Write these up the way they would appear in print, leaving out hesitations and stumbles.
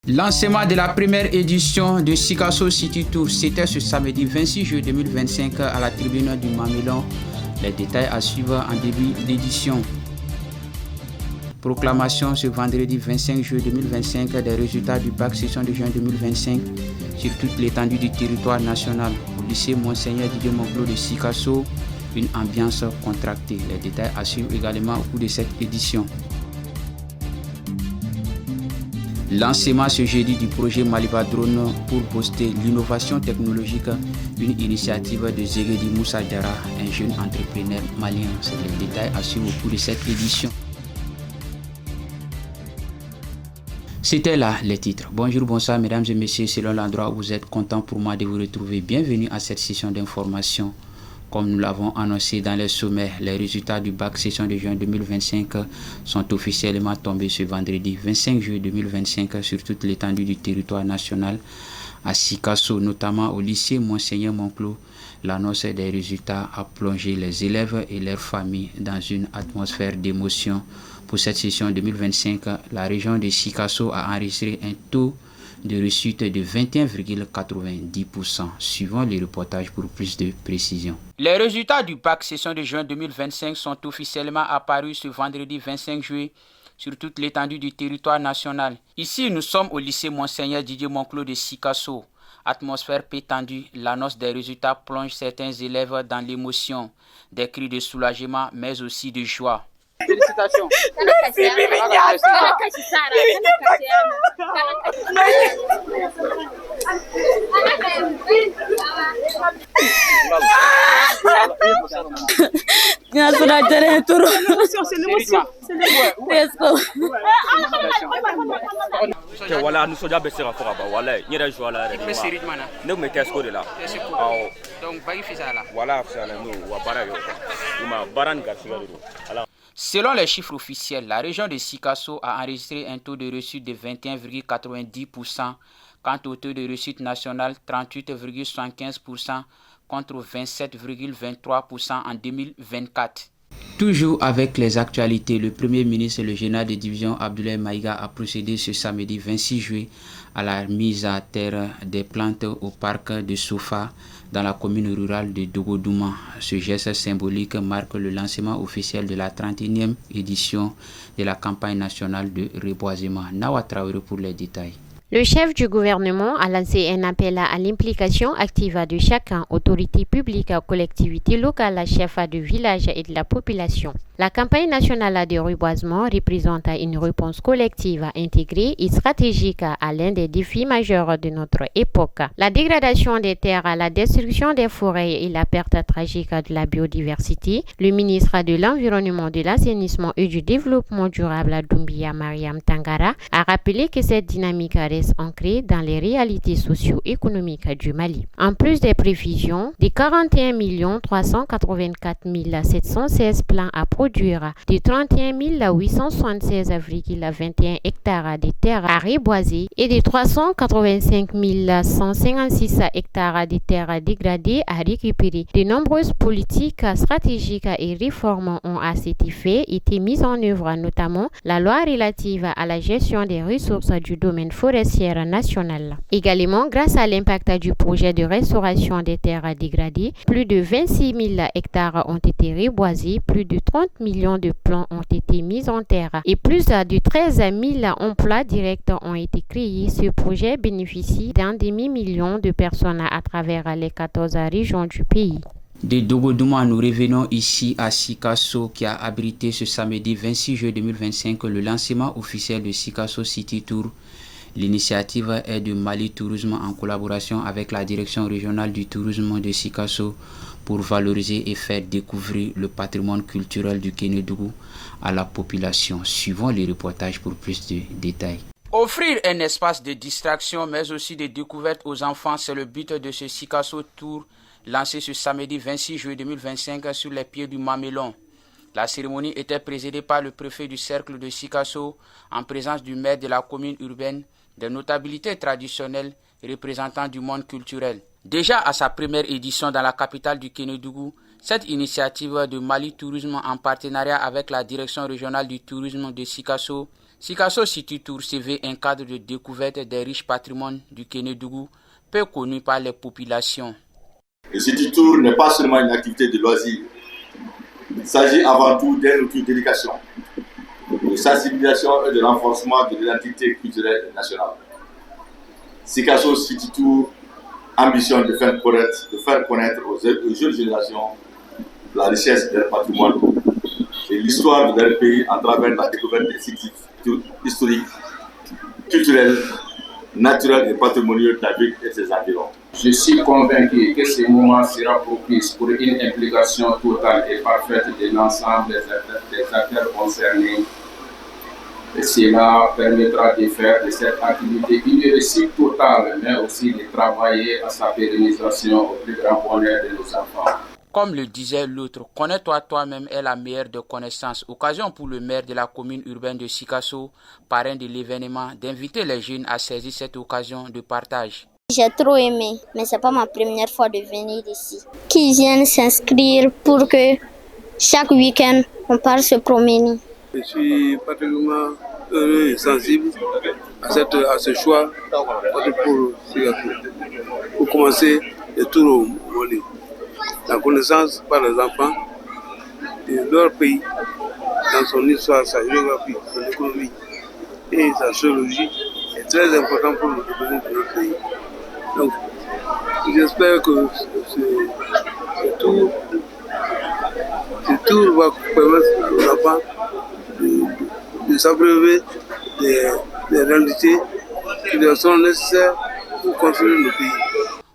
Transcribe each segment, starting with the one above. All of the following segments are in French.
Lancement de la première édition de Sikasso City Tour, c'était ce samedi 26 juillet 2025 à la tribune du Mamelon. Les détails à suivre en début d'édition. Proclamation ce vendredi 25 juillet 2025 des résultats du bac session de juin 2025 sur toute l'étendue du territoire national. Au lycée Monseigneur Didier Monclos de Sikasso, une ambiance contractée. Les détails à suivre également au cours de cette édition. Lancement ce jeudi du projet Maliba Drone pour booster l'innovation technologique, une initiative de Zegedi Moussa Diarra, un jeune entrepreneur malien. C'est les détails à suivre au cours de cette édition. C'était là les titres. Bonjour, bonsoir mesdames et messieurs, selon l'endroit où vous êtes, content pour moi de vous retrouver. Bienvenue à cette session d'information. Comme nous l'avons annoncé dans les sommets, les résultats du bac session de juin 2025 sont officiellement tombés ce vendredi 25 juillet 2025 sur toute l'étendue du territoire national. À Sikasso, notamment au lycée Monseigneur Monclos, l'annonce des résultats a plongé les élèves et leurs familles dans une atmosphère d'émotion. Pour cette session 2025, la région de Sikasso a enregistré un taux de réussite de 21,90%, suivant les reportages pour plus de précision. Les résultats du bac session de juin 2025 sont officiellement apparus ce vendredi 25 juillet sur toute l'étendue du territoire national. Ici, nous sommes au lycée Monseigneur Didier Monclos de Sikasso. Atmosphère pétendue, l'annonce des résultats plonge certains élèves dans l'émotion, des cris de soulagement mais aussi de joie. Félicitations. Merci, voilà, nous sommes déjà baissés à Foraba. Voilà, il y a des joueurs là. Nous mettons à ce côté-là. Donc, voilà, nous, selon les chiffres officiels, la région de Sikasso a enregistré un taux de réussite de 21,90%, quant au taux de réussite national 38,75% contre 27,23% en 2024. Toujours avec les actualités, le Premier ministre et le général de division Abdoulaye Maïga a procédé ce samedi 26 juillet à la mise à terre des plantes au parc de Sofa dans la commune rurale de Dogodouma. Ce geste symbolique marque le lancement officiel de la 31e édition de la campagne nationale de reboisement. Nawa Traoré pour les détails. Le chef du gouvernement a lancé un appel à l'implication active de chacun, autorités publiques, collectivités locales, chefs de village et de la population. La campagne nationale de reboisement représente une réponse collective, intégrée et stratégique à l'un des défis majeurs de notre époque. La dégradation des terres, la destruction des forêts et la perte tragique de la biodiversité. Le ministre de l'Environnement, de l'Assainissement et du Développement durable, Doumbia Mariam Tangara, a rappelé que cette dynamique reste ancrée dans les réalités socio-économiques du Mali. En plus des prévisions, des 41 384 716 plants à produire, de 31 876,21 hectares de terres à reboiser et de 385 156 hectares de terres dégradées à récupérer. De nombreuses politiques stratégiques et réformes ont à cet effet été mises en œuvre, notamment la loi relative à la gestion des ressources du domaine forestier national. Également, grâce à l'impact du projet de restauration des terres dégradées, plus de 26 000 hectares ont été reboisés, plus de 30 millions de plants ont été mis en terre et plus de 13 000 emplois directs ont été créés. Ce projet bénéficie d'un demi-million de personnes à travers les 14 régions du pays. De Dogodouma, nous revenons ici à Sikasso qui a abrité ce samedi 26 juillet 2025 le lancement officiel de Sikasso City Tour. L'initiative est de Mali Tourisme en collaboration avec la direction régionale du tourisme de Sikasso pour valoriser et faire découvrir le patrimoine culturel du Kénédougou à la population. Suivons les reportages pour plus de détails. Offrir un espace de distraction mais aussi de découverte aux enfants, c'est le but de ce Sikasso Tour lancé ce samedi 26 juillet 2025 sur les pieds du Mamelon. La cérémonie était présidée par le préfet du cercle de Sikasso en présence du maire de la commune urbaine, des notabilités traditionnelles représentants du monde culturel. Déjà à sa première édition dans la capitale du Kénédougou, cette initiative de Mali Tourisme en partenariat avec la direction régionale du tourisme de Sikasso, Sikasso City Tour CV, un cadre de découverte des riches patrimoines du Kénédougou, peu connu par les populations. Le City Tour n'est pas seulement une activité de loisir. Il s'agit avant tout d'un outil d'éducation, de sensibilisation et de renforcement de l'identité culturelle nationale. Sikasso City Tour ambitionne de faire connaître aux jeunes générations la richesse de leur patrimoine et l'histoire de leur pays à travers la découverte des sites historiques, culturels, naturels et patrimoniaux de la ville et ses environs. Je suis convaincu que ce moment sera propice pour une implication totale et parfaite de l'ensemble des acteurs concernés. Et cela permettra de faire de cette activité une réussite totale, mais aussi de travailler à sa pérennisation au plus grand bonheur de nos enfants. Comme le disait l'autre, connais-toi toi-même est la meilleure des connaissances. Occasion pour le maire de la commune urbaine de Sikasso, parrain de l'événement, d'inviter les jeunes à saisir cette occasion de partage. J'ai trop aimé, mais ce n'est pas ma première fois de venir ici. Qui viennent s'inscrire pour que chaque week-end, on parte se promener. Je suis particulièrement heureux et sensible à ce choix pour commencer le tour au Mali. La connaissance par les enfants de leur pays, dans son histoire, sa géographie, son économie et sa géologie est très important pour le développement de notre pays. Donc, j'espère que ce tour va permettre aux enfants de s'abreuver des réalités qui leur sont nécessaires pour construire le pays.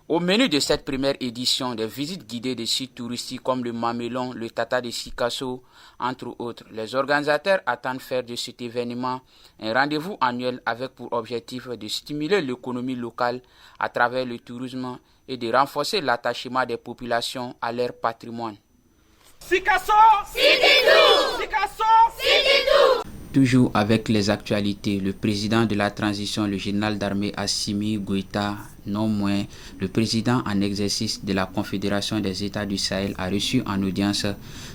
Au menu de cette première édition, des visites guidées de sites touristiques comme le Mamelon, le Tata de Sikasso, entre autres. Les organisateurs attendent faire de cet événement un rendez-vous annuel avec pour objectif de stimuler l'économie locale à travers le tourisme et de renforcer l'attachement des populations à leur patrimoine. Sikasso City Tour! Sikasso City Tour! Toujours avec les actualités, le président de la transition, le général d'armée Assimi Goïta, non moins le président en exercice de la Confédération des États du Sahel, a reçu en audience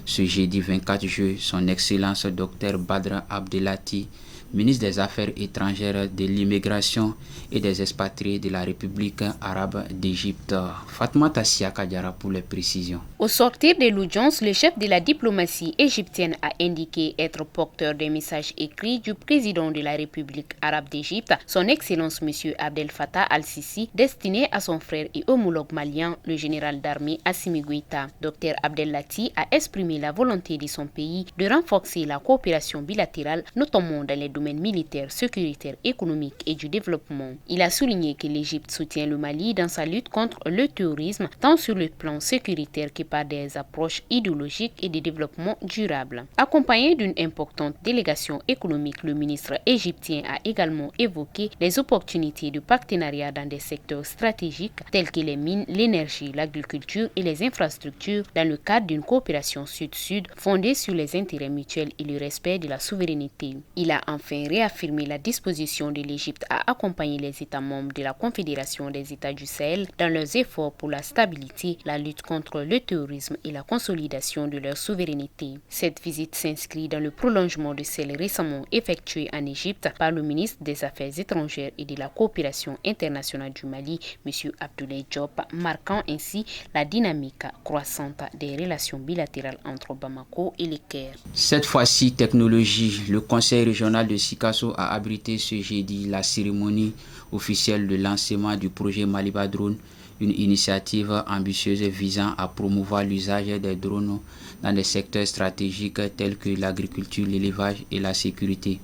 ce jeudi 24 juillet son Excellence Dr Badr Abdelati, ministre des Affaires étrangères, de l'immigration et des expatriés de la République arabe d'Égypte. Fatmata Siaka Diarra pour les précisions. Au sortir de l'audience, le chef de la diplomatie égyptienne a indiqué être porteur des messages écrits du président de la République arabe d'Égypte, son Excellence M. Abdel Fattah al-Sisi, destiné à son frère et homologue malien, le général d'armée Assimi Goïta. Dr Abdelati a exprimé la volonté de son pays de renforcer la coopération bilatérale, notamment dans les domaines militaires, sécuritaires, économiques et du développement. Il a souligné que l'Égypte soutient le Mali dans sa lutte contre le terrorisme, tant sur le plan sécuritaire que par des approches idéologiques et de développement durable. Accompagné d'une importante délégation économique, le ministre égyptien a également évoqué les opportunités de partenariat dans des secteurs stratégiques tels que les mines, l'énergie, l'agriculture et les infrastructures dans le cadre d'une coopération sud-sud fondée sur les intérêts mutuels et le respect de la souveraineté. Il a enfin réaffirmé la disposition de l'Égypte à accompagner les États membres de la Confédération des États du Sahel dans leurs efforts pour la stabilité, la lutte contre le terrorisme et la consolidation de leur souveraineté. Cette visite s'inscrit dans le prolongement de celle récemment effectuée en Égypte par le ministre des Affaires étrangères et de la coopération internationale du Mali, M. Abdoulaye Diop, marquant ainsi la dynamique croissante des relations bilatérales entre Bamako et le Caire. Cette fois-ci, technologie, le Conseil régional de Sikasso a abrité ce jeudi la cérémonie officielle de lancement du projet Maliba Drone, une initiative ambitieuse visant à promouvoir l'usage des drones dans des secteurs stratégiques tels que l'agriculture, l'élevage et la sécurité.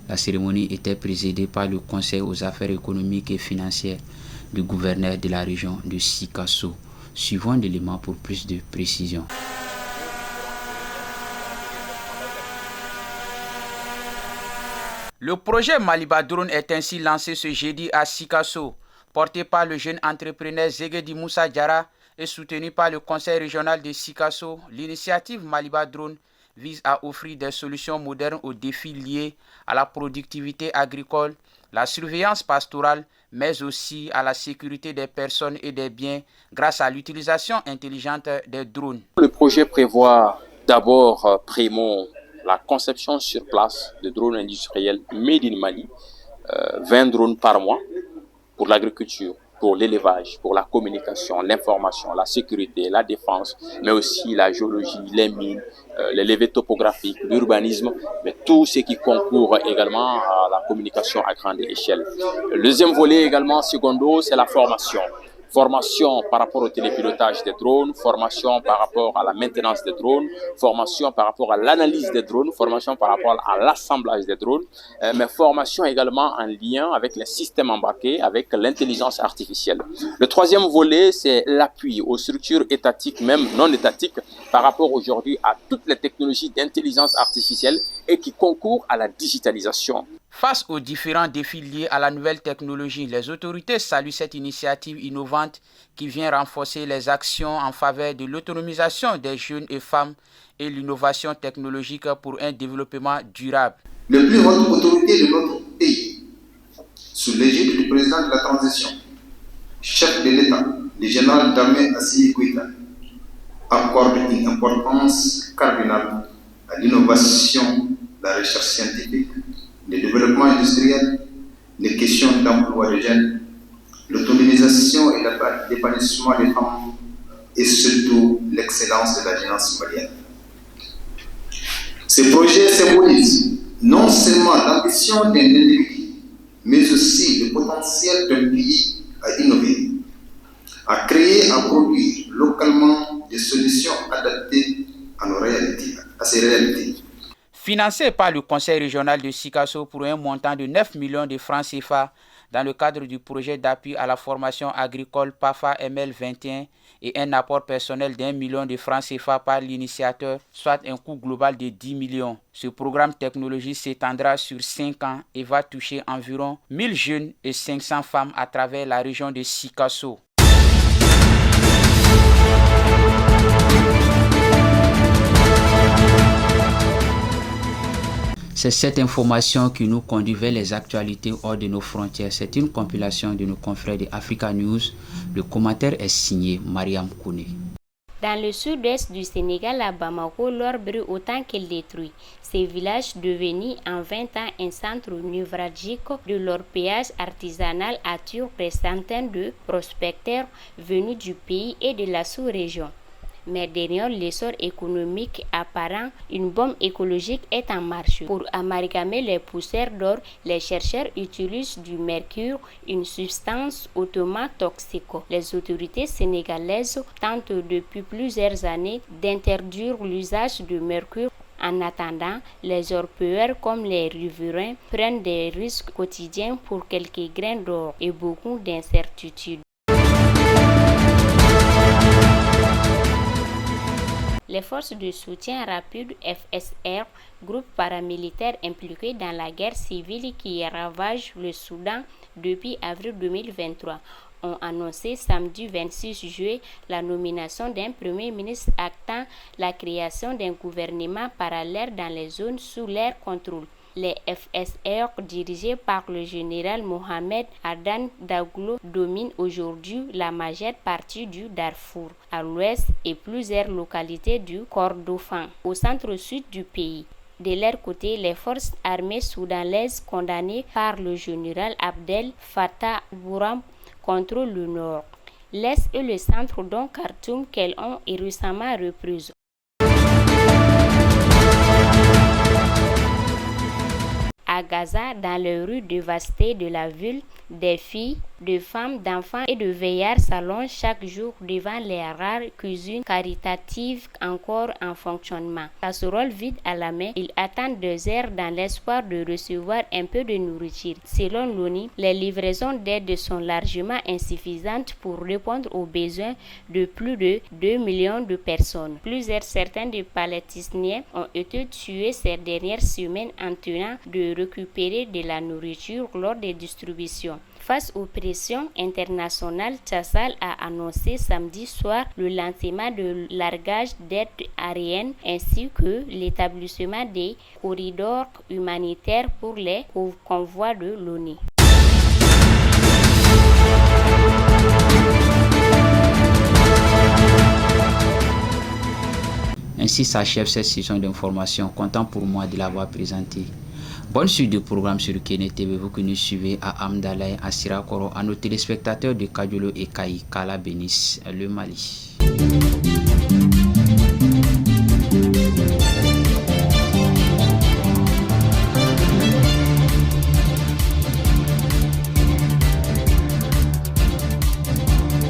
La cérémonie était présidée par le Conseil aux affaires économiques et financières du gouverneur de la région de Sikasso. Suivons l'élément pour plus de précision. Le projet Maliba Drone est ainsi lancé ce jeudi à Sikasso, porté par le jeune entrepreneur Zegedi Moussa Diarra et soutenu par le Conseil régional de Sikasso. L'initiative Maliba Drone vise à offrir des solutions modernes aux défis liés à la productivité agricole, la surveillance pastorale, mais aussi à la sécurité des personnes et des biens grâce à l'utilisation intelligente des drones. Le projet prévoit d'abord, primo, la conception sur place de drones industriels made in Mali, 20 drones par mois pour l'agriculture, pour l'élevage, pour la communication, l'information, la sécurité, la défense, mais aussi la géologie, les mines, les levées topographiques, l'urbanisme, mais tout ce qui concourt également à la communication à grande échelle. Le deuxième volet également, secondo, c'est la formation. Formation par rapport au télépilotage des drones, formation par rapport à la maintenance des drones, formation par rapport à l'analyse des drones, formation par rapport à l'assemblage des drones, mais formation également en lien avec les systèmes embarqués, avec l'intelligence artificielle. Le troisième volet, c'est l'appui aux structures étatiques, même non étatiques, par rapport aujourd'hui à toutes les technologies d'intelligence artificielle et qui concourent à la digitalisation. Face aux différents défis liés à la nouvelle technologie, les autorités saluent cette initiative innovante qui vient renforcer les actions en faveur de l'autonomisation des jeunes et femmes et l'innovation technologique pour un développement durable. Les plus hautes autorités de notre pays, sous l'égide du président de la transition, chef de l'État, le général d'armée Assimi Goïta, accordent une importance cardinale à l'innovation, la recherche scientifique, le développement industriel, les questions d'emploi des jeunes, l'autonomisation et l'épanouissement des femmes et surtout l'excellence de la jeunesse malienne. Ces projets symbolisent non seulement l'ambition d'un individu, mais aussi le potentiel d'un pays à innover, à créer, à produire localement des solutions adaptées à nos réalités, à ces réalités. Financé par le Conseil régional de Sikasso pour un montant de 9 millions de francs CFA dans le cadre du projet d'appui à la formation agricole PAFA ML21 et un apport personnel d'1 million de francs CFA par l'initiateur, soit un coût global de 10 millions. Ce programme technologique s'étendra sur 5 ans et va toucher environ 1000 jeunes et 500 femmes à travers la région de Sikasso. C'est cette information qui nous conduit vers les actualités hors de nos frontières. C'est une compilation de nos confrères de Africa News. Le commentaire est signé Mariam Kouné. Dans le sud-est du Sénégal, à Bamako, l'or brûle autant qu'il détruit. Ces villages devenus en 20 ans un centre névralgique de l'orpaillage artisanal attirent des centaines de prospecteurs venus du pays et de la sous-région. Mais derrière l'essor économique apparent, une bombe écologique est en marche. Pour amalgamer les poussières d'or, les chercheurs utilisent du mercure, une substance hautement toxique. Les autorités sénégalaises tentent depuis plusieurs années d'interdire l'usage du mercure. En attendant, les orpailleurs comme les riverains prennent des risques quotidiens pour quelques grains d'or et beaucoup d'incertitudes. Les forces de soutien rapide FSR, groupe paramilitaire impliqué dans la guerre civile qui ravage le Soudan depuis avril 2023, ont annoncé samedi 26 juillet la nomination d'un premier ministre actant la création d'un gouvernement parallèle dans les zones sous leur contrôle. Les FSR, dirigés par le général Mohamed Adan Daglo, dominent aujourd'hui la majeure partie du Darfour, à l'ouest, et plusieurs localités du Kordofan, au centre-sud du pays. De leur côté, les forces armées soudanaises condamnées par le général Abdel Fattah Burhan contrôlent le nord, l'est et le centre dont Khartoum qu'elles ont récemment reprises. À Gaza, dans les rues dévastées de la ville, des filles, de femmes, d'enfants et de vieillards s'allongent chaque jour devant les rares cuisines caritatives encore en fonctionnement. Casseroles vides à la main, ils attendent 2 heures dans l'espoir de recevoir un peu de nourriture. Selon l'ONU, les livraisons d'aide sont largement insuffisantes pour répondre aux besoins de plus de 2 millions de personnes. Plusieurs centaines de Palestiniens ont été tués ces dernières semaines en tentant de récupérer de la nourriture lors des distributions. Face aux pressions internationales, Tchassal a annoncé samedi soir le lancement de largage d'aide aérienne ainsi que l'établissement des corridors humanitaires pour les convois de l'ONU. Ainsi s'achève cette session d'information. Content pour moi de l'avoir présenté. Bonne suite de programme sur Kene TV, vous que nous suivez à Amdalaï, à Sirakoro, à nos téléspectateurs de Kadjolo et Kaï, Kala Bénis, le Mali.